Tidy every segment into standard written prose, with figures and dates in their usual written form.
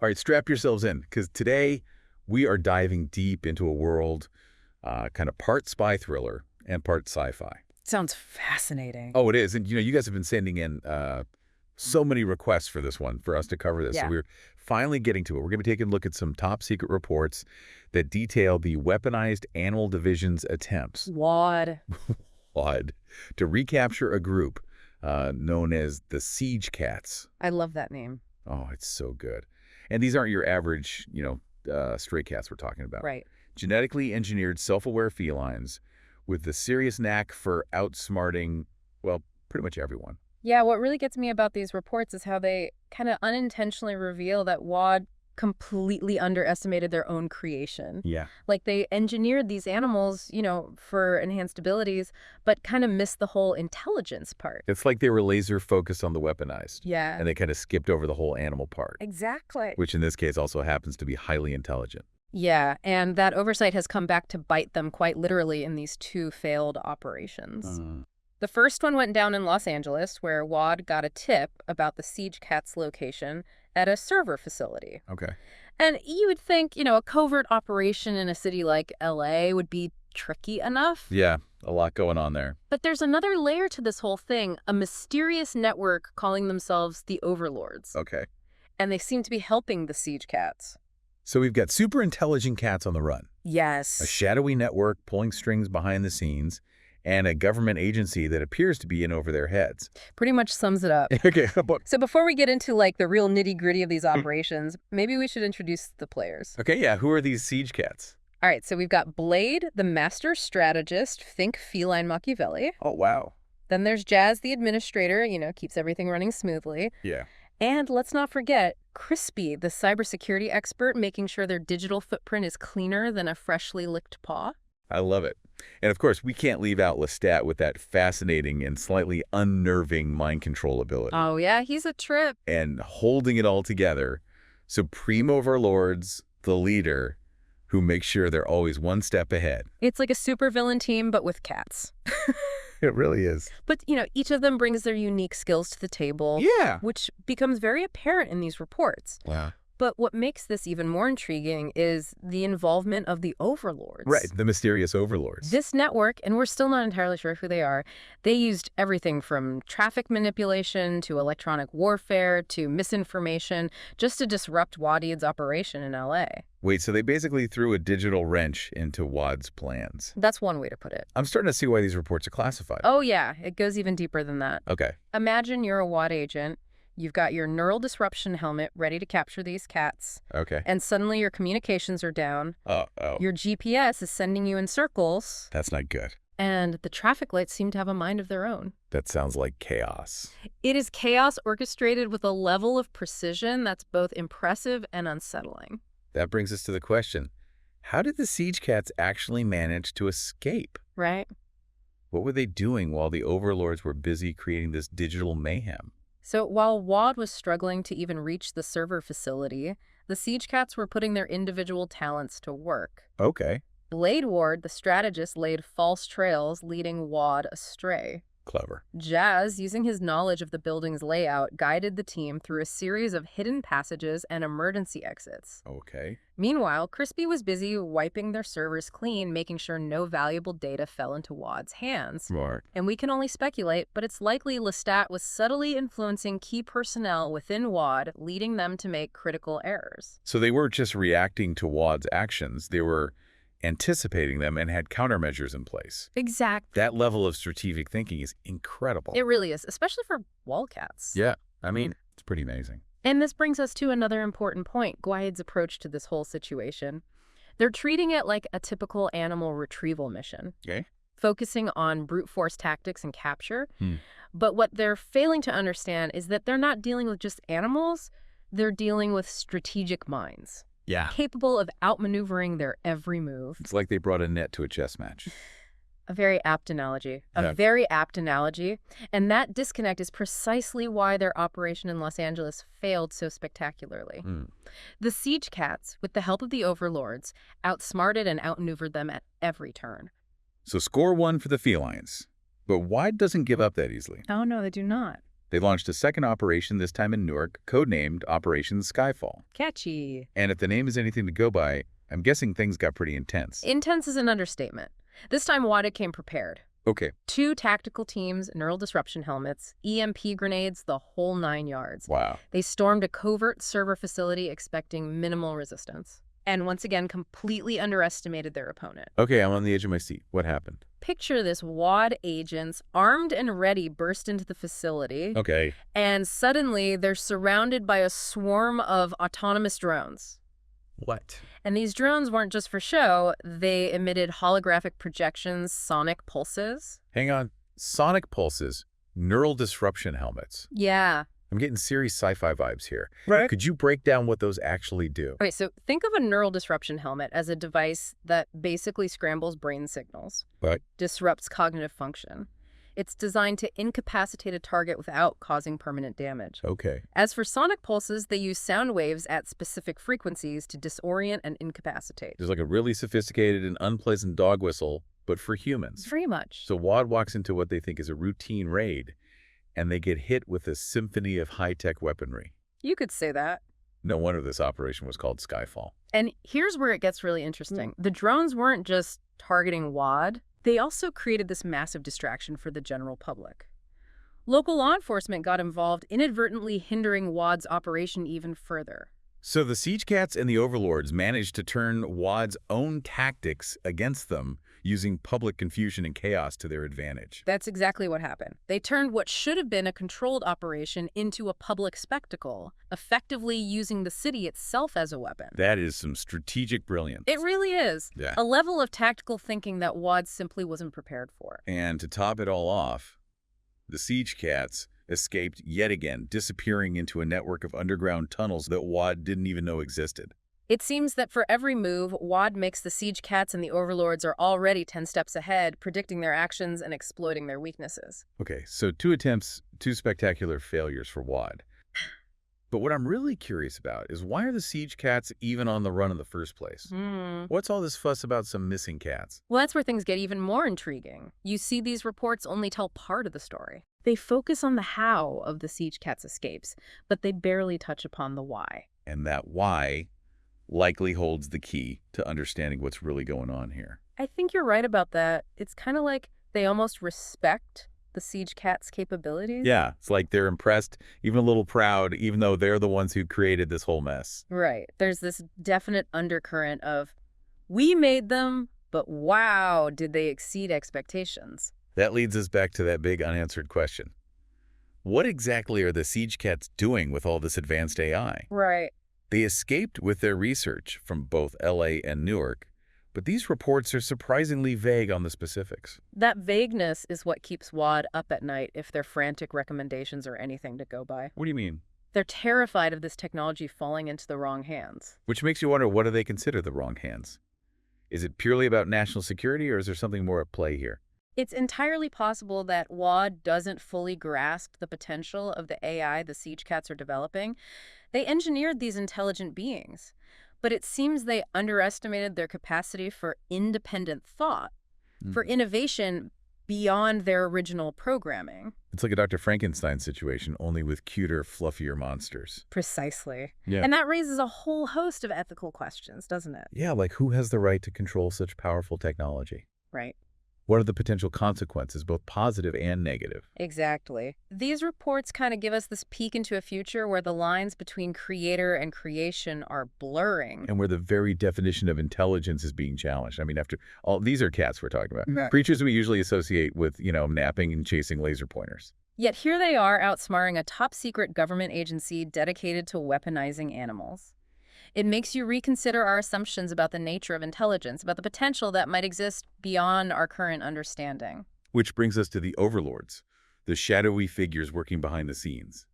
All right, strap yourselves in, because today we are diving deep into a world kind of part spy thriller and part sci-fi. Sounds fascinating. Oh, it is. And, you guys have been sending in so many requests for this one, for us to cover this. Yeah. So we're finally getting to it. We're going to be taking a look at some top secret reports that detail the weaponized animal division's attempts WAD. to recapture a group known as the Siege Cats. I love that name. Oh, it's so good. And these aren't your average, stray cats we're talking about. Right. Genetically engineered, self-aware felines with the serious knack for outsmarting, well, pretty much everyone. Yeah, what really gets me about these reports is how they kind of unintentionally reveal that WAD completely underestimated their own creation. Yeah. Like they engineered these animals, for enhanced abilities, but kind of missed the whole intelligence part. It's like they were laser focused on the weaponized. Yeah. And they kind of skipped over the whole animal part. Exactly. Which in this case also happens to be highly intelligent. Yeah, and that oversight has come back to bite them quite literally in these two failed operations. The first one went down in Los Angeles, where WAD got a tip about the Siege Cat's location at a server facility. Okay. And you would think, a covert operation in a city like LA would be tricky enough. Yeah, a lot going on there. But there's another layer to this whole thing, a mysterious network calling themselves the Overlords. Okay. And they seem to be helping the Siege Cats. So we've got super intelligent cats on the run. Yes. A shadowy network pulling strings behind the scenes, and a government agency that appears to be in over their heads. Pretty much sums it up. Okay. So before we get into the real nitty-gritty of these operations, maybe we should introduce the players. Okay, yeah. Who are these Siege Cats? All right, so we've got Blade, the master strategist, think feline Machiavelli. Oh, wow. Then there's Jazz, the administrator, keeps everything running smoothly. Yeah. And let's not forget Crispy, the cybersecurity expert, making sure their digital footprint is cleaner than a freshly licked paw. I love it. And of course, we can't leave out Lestat with that fascinating and slightly unnerving mind control ability. Oh, yeah, he's a trip. And holding it all together, Supreme Overlords, the leader, who makes sure they're always one step ahead. It's like a supervillain team, but with cats. It really is. But, each of them brings their unique skills to the table. Yeah. Which becomes very apparent in these reports. Wow. But what makes this even more intriguing is the involvement of the overlords. Right, the mysterious overlords. This network, and we're still not entirely sure who they are, they used everything from traffic manipulation to electronic warfare to misinformation just to disrupt Wadid's operation in LA. Wait, so they basically threw a digital wrench into WAD's plans. That's one way to put it. I'm starting to see why these reports are classified. Oh, yeah, it goes even deeper than that. Okay. Imagine you're a WAD agent. You've got your neural disruption helmet ready to capture these cats. Okay. And suddenly your communications are down. Oh. Your GPS is sending you in circles. That's not good. And the traffic lights seem to have a mind of their own. That sounds like chaos. It is chaos orchestrated with a level of precision that's both impressive and unsettling. That brings us to the question, how did the Siege Cats actually manage to escape? Right? What were they doing while the overlords were busy creating this digital mayhem? So while WAD was struggling to even reach the server facility, the Siege Cats were putting their individual talents to work. Okay. Blade Ward, the strategist, laid false trails, leading WAD astray. Clever. Jazz, using his knowledge of the building's layout, guided the team through a series of hidden passages and emergency exits. Okay. Meanwhile, Crispy was busy wiping their servers clean, making sure no valuable data fell into WAD's hands. Smart. And we can only speculate, but it's likely Lestat was subtly influencing key personnel within WAD, leading them to make critical errors. So they weren't just reacting to WAD's actions, they were anticipating them and had countermeasures in place. Exactly. That level of strategic thinking is incredible. It really is, especially for wildcats. Yeah, I mean, it's pretty amazing. And this brings us to another important point, Gwyde's approach to this whole situation. They're treating it like a typical animal retrieval mission. Okay. Focusing on brute force tactics and capture. But what they're failing to understand is that they're not dealing with just animals, they're dealing with strategic minds. Yeah. Capable of outmaneuvering their every move. It's like they brought a net to a chess match. A very apt analogy. Very apt analogy. And that disconnect is precisely why their operation in Los Angeles failed so spectacularly. The Siege Cats, with the help of the Overlords, outsmarted and outmaneuvered them at every turn. So score one for the felines. But WAD doesn't give up that easily. Oh, no, they do not. They launched a second operation, this time in Newark, codenamed Operation Skyfall. Catchy. And if the name is anything to go by, I'm guessing things got pretty intense. Intense is an understatement. This time, WADA came prepared. Okay. 2 tactical teams, neural disruption helmets, EMP grenades, the whole 9 yards. Wow. They stormed a covert server facility expecting minimal resistance. And once again, completely underestimated their opponent. Okay, I'm on the edge of my seat. What happened? Picture this: WAD agents, armed and ready, burst into the facility. Okay. And suddenly, they're surrounded by a swarm of autonomous drones. What? And these drones weren't just for show. They emitted holographic projections, sonic pulses. Hang on. Sonic pulses, neural disruption helmets. Yeah. I'm getting serious sci-fi vibes here. Right. Could you break down what those actually do? Okay, so think of a neural disruption helmet as a device that basically scrambles brain signals, What? disrupts cognitive function. It's designed to incapacitate a target without causing permanent damage. Okay. As for sonic pulses, they use sound waves at specific frequencies to disorient and incapacitate. There's like a really sophisticated and unpleasant dog whistle, but for humans. Very much. So WAD walks into what they think is a routine raid, and they get hit with a symphony of high-tech weaponry. You could say that. No wonder this operation was called Skyfall. And here's where it gets really interesting. The drones weren't just targeting WAD. They also created this massive distraction for the general public. Local law enforcement got involved, inadvertently hindering WAD's operation even further. So the Siege Cats and the Overlords managed to turn WAD's own tactics against them, using public confusion and chaos to their advantage. That's exactly what happened. They turned what should have been a controlled operation into a public spectacle, effectively using the city itself as a weapon. That is some strategic brilliance. It really is. Yeah. A level of tactical thinking that WAD simply wasn't prepared for. And to top it all off, the Siege Cats escaped yet again, disappearing into a network of underground tunnels that WAD didn't even know existed. It seems that for every move, WAD makes the Siege Cats and the Overlords are already 10 steps ahead, predicting their actions and exploiting their weaknesses. Okay, so 2 attempts, 2 spectacular failures for WAD. But what I'm really curious about is why are the Siege Cats even on the run in the first place? What's all this fuss about some missing cats? Well, that's where things get even more intriguing. You see, these reports only tell part of the story. They focus on the how of the Siege Cats' escapes, but they barely touch upon the why. And that why likely holds the key to understanding what's really going on here. I think you're right about that. It's kind of like they almost respect the Siege Cats' capabilities. Yeah, it's like they're impressed, even a little proud, even though they're the ones who created this whole mess. Right. There's this definite undercurrent of, we made them, but wow, did they exceed expectations? That leads us back to that big unanswered question. What exactly are the Siege Cats doing with all this advanced AI? Right. They escaped with their research from both LA and Newark, but these reports are surprisingly vague on the specifics. That vagueness is what keeps WAD up at night if their frantic recommendations are anything to go by. What do you mean? They're terrified of this technology falling into the wrong hands. Which makes you wonder, what do they consider the wrong hands? Is it purely about national security, or is there something more at play here? It's entirely possible that WAD doesn't fully grasp the potential of the AI the Siege Cats are developing. They engineered these intelligent beings, but it seems they underestimated their capacity for independent thought, for innovation beyond their original programming. It's like a Dr. Frankenstein situation, only with cuter, fluffier monsters. Precisely. Yeah. And that raises a whole host of ethical questions, doesn't it? Yeah, like who has the right to control such powerful technology? Right. What are the potential consequences, both positive and negative? Exactly. These reports kind of give us this peek into a future where the lines between creator and creation are blurring. And where the very definition of intelligence is being challenged. I mean, after all, these are cats we're talking about. Right. Creatures we usually associate with, napping and chasing laser pointers. Yet here they are outsmarting a top-secret government agency dedicated to weaponizing animals. It makes you reconsider our assumptions about the nature of intelligence, about the potential that might exist beyond our current understanding. Which brings us to the overlords, the shadowy figures working behind the scenes.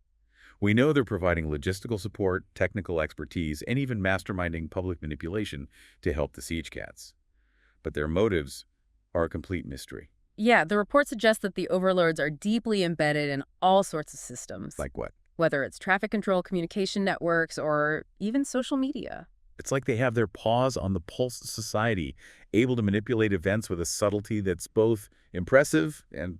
We know they're providing logistical support, technical expertise, and even masterminding public manipulation to help the Siege Cats. But their motives are a complete mystery. Yeah, the report suggests that the overlords are deeply embedded in all sorts of systems. Like what? Whether it's traffic control, communication networks, or even social media. It's like they have their paws on the pulse of society, able to manipulate events with a subtlety that's both impressive and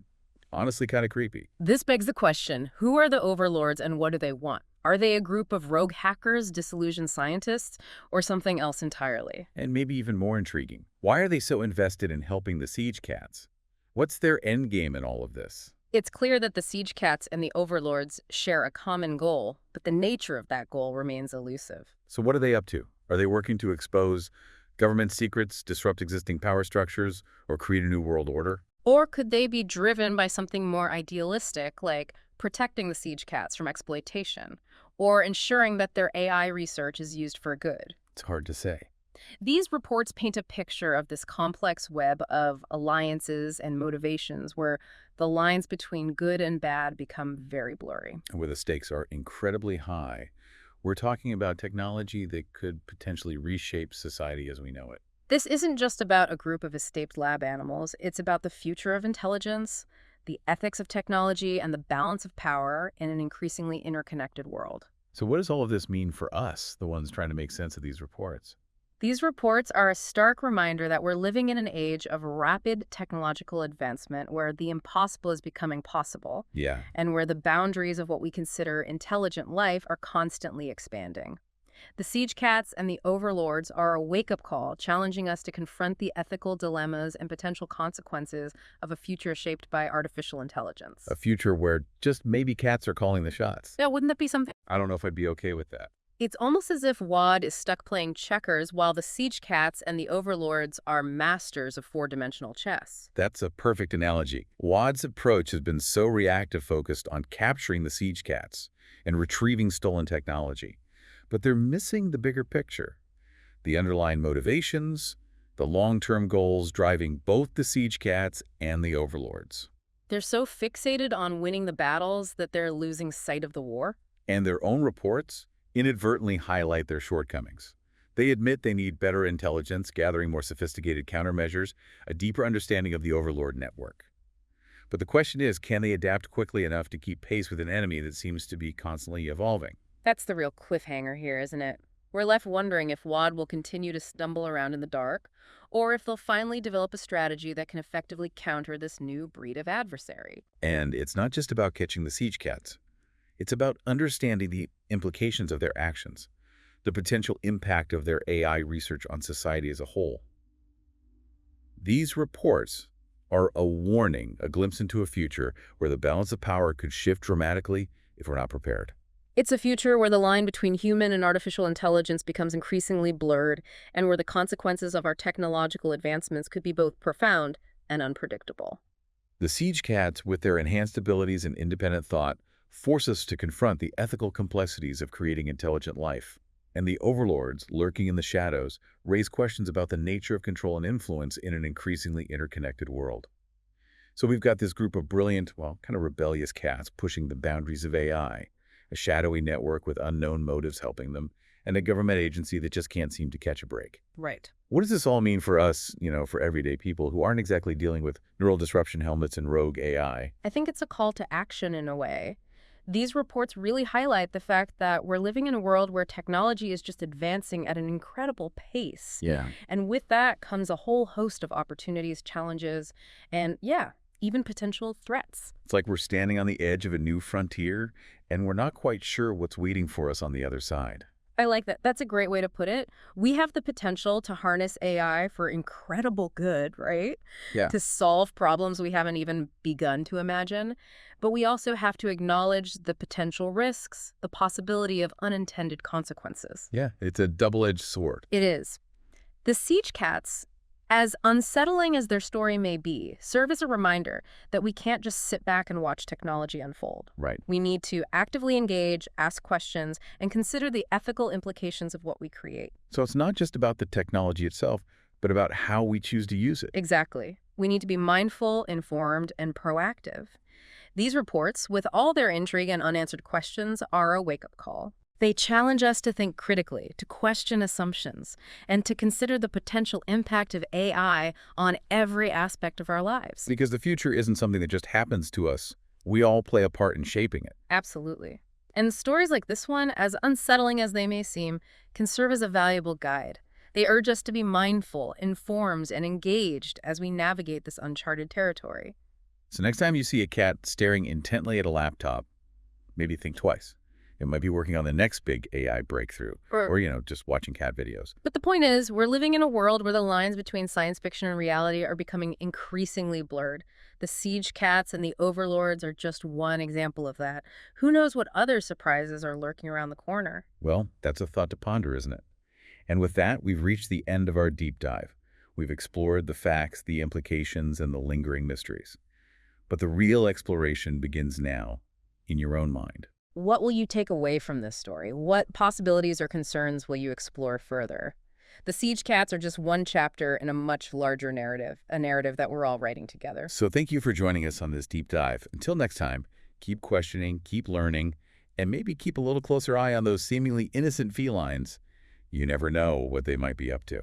Honestly, kind of creepy. This begs the question, who are the overlords and what do they want? Are they a group of rogue hackers, disillusioned scientists, or something else entirely? And maybe even more intriguing, why are they so invested in helping the siege cats? What's their end game in all of this? It's clear that the siege cats and the overlords share a common goal, but the nature of that goal remains elusive. So what are they up to? Are they working to expose government secrets, disrupt existing power structures, or create a new world order? Or could they be driven by something more idealistic, like protecting the siege cats from exploitation, or ensuring that their AI research is used for good? It's hard to say. These reports paint a picture of this complex web of alliances and motivations where the lines between good and bad become very blurry. And where the stakes are incredibly high, we're talking about technology that could potentially reshape society as we know it. This isn't just about a group of escaped lab animals. It's about the future of intelligence, the ethics of technology, and the balance of power in an increasingly interconnected world. So what does all of this mean for us, the ones trying to make sense of these reports? These reports are a stark reminder that we're living in an age of rapid technological advancement where the impossible is becoming possible, Yeah. and where the boundaries of what we consider intelligent life are constantly expanding. The siege cats and the overlords are a wake-up call, challenging us to confront the ethical dilemmas and potential consequences of a future shaped by artificial intelligence. A future where just maybe cats are calling the shots. Yeah, wouldn't that be something? I don't know if I'd be okay with that. It's almost as if WAD is stuck playing checkers while the siege cats and the overlords are masters of four-dimensional chess. That's a perfect analogy. WAD's approach has been so reactive focused on capturing the siege cats and retrieving stolen technology. But they're missing the bigger picture. The underlying motivations, the long-term goals driving both the siege cats and the overlords. They're so fixated on winning the battles that they're losing sight of the war. And their own reports inadvertently highlight their shortcomings. They admit they need better intelligence, gathering more sophisticated countermeasures, a deeper understanding of the overlord network. But the question is, can they adapt quickly enough to keep pace with an enemy that seems to be constantly evolving? That's the real cliffhanger here, isn't it? We're left wondering if WAD will continue to stumble around in the dark, or if they'll finally develop a strategy that can effectively counter this new breed of adversary. And it's not just about catching the siege cats. It's about understanding the implications of their actions, the potential impact of their AI research on society as a whole. These reports are a warning, a glimpse into a future where the balance of power could shift dramatically if we're not prepared. It's a future where the line between human and artificial intelligence becomes increasingly blurred, and where the consequences of our technological advancements could be both profound and unpredictable. The siege cats, with their enhanced abilities and independent thought, force us to confront the ethical complexities of creating intelligent life. And the overlords, lurking in the shadows, raise questions about the nature of control and influence in an increasingly interconnected world. So we've got this group of brilliant, well, kind of rebellious cats pushing the boundaries of AI, a shadowy network with unknown motives helping them, and a government agency that just can't seem to catch a break. Right. What does this all mean for us, for everyday people who aren't exactly dealing with neural disruption helmets and rogue AI? I think it's a call to action in a way. These reports really highlight the fact that we're living in a world where technology is just advancing at an incredible pace. Yeah. And with that comes a whole host of opportunities, challenges, and even potential threats. It's like we're standing on the edge of a new frontier, and we're not quite sure what's waiting for us on the other side. I like that. That's a great way to put it. We have the potential to harness AI for incredible good, right? Yeah. To solve problems we haven't even begun to imagine. But we also have to acknowledge the potential risks, the possibility of unintended consequences. Yeah, it's a double-edged sword. It is. The siege cats, as unsettling as their story may be, serve as a reminder that we can't just sit back and watch technology unfold. Right. We need to actively engage, ask questions, and consider the ethical implications of what we create. So it's not just about the technology itself, but about how we choose to use it. Exactly. We need to be mindful, informed, and proactive. These reports, with all their intrigue and unanswered questions, are a wake-up call. They challenge us to think critically, to question assumptions, and to consider the potential impact of AI on every aspect of our lives. Because the future isn't something that just happens to us. We all play a part in shaping it. Absolutely. And stories like this one, as unsettling as they may seem, can serve as a valuable guide. They urge us to be mindful, informed, and engaged as we navigate this uncharted territory. So next time you see a cat staring intently at a laptop, maybe think twice. It might be working on the next big AI breakthrough, or, just watching cat videos. But the point is, we're living in a world where the lines between science fiction and reality are becoming increasingly blurred. The siege cats and the overlords are just one example of that. Who knows what other surprises are lurking around the corner? Well, that's a thought to ponder, isn't it? And with that, we've reached the end of our deep dive. We've explored the facts, the implications, and the lingering mysteries. But the real exploration begins now, in your own mind. What will you take away from this story? What possibilities or concerns will you explore further? The siege cats are just one chapter in a much larger narrative, a narrative that we're all writing together. So thank you for joining us on this deep dive. Until next time, keep questioning, keep learning, and maybe keep a little closer eye on those seemingly innocent felines. You never know what they might be up to.